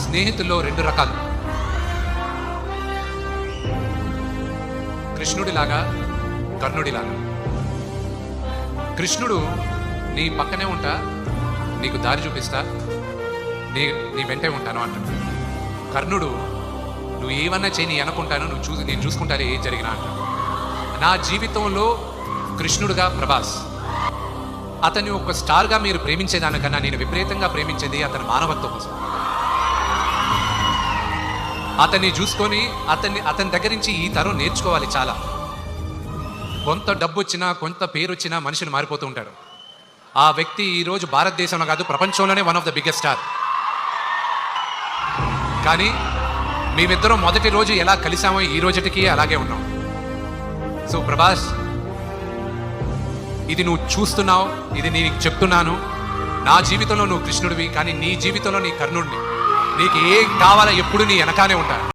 స్నేహితుల్లో రెండు రకాలు. కృష్ణుడిలాగా, కర్ణుడిలాగా. కృష్ణుడు నీ పక్కనే ఉంటా, నీకు దారి చూపిస్తా, నీ వెంటే ఉంటాను అంటాడు. కర్ణుడు నువ్వు ఏమన్నా చేయి, నీ అనుకుంటాను, నేను చూసుకుంటాను ఏం జరిగినా అంటాడు. నా జీవితంలో కృష్ణుడుగా ప్రభాస్. అతన్ని ఒక స్టార్గా మీరు ప్రేమించేదానికన్నా నేను విపరీతంగా ప్రేమించేది అతని మానవత్వం కోసం. అతన్ని చూసుకొని అతని దగ్గర నుంచి ఈ తరం నేర్చుకోవాలి చాలా. కొంత డబ్బు వచ్చినా, కొంత పేరు వచ్చినా మనుషులు మారిపోతూ ఉంటారు. ఆ వ్యక్తి ఈరోజు భారతదేశంలో కాదు, ప్రపంచంలోనే one of the biggest star. కానీ మేమిద్దరం మొదటి రోజు ఎలా కలిసామో ఈ రోజుకి అలాగే ఉన్నాం. సో ప్రభాస్, ఇది నువ్వు చూస్తున్నావు, ఇది నీకు చెప్తున్నాను. నా జీవితంలో నువ్వు కృష్ణుడివి, కానీ నీ జీవితంలో నీ కర్ణుడిని. నీకు ఏం కావాలో ఎప్పుడు నీ వెనకానే ఉంటాను.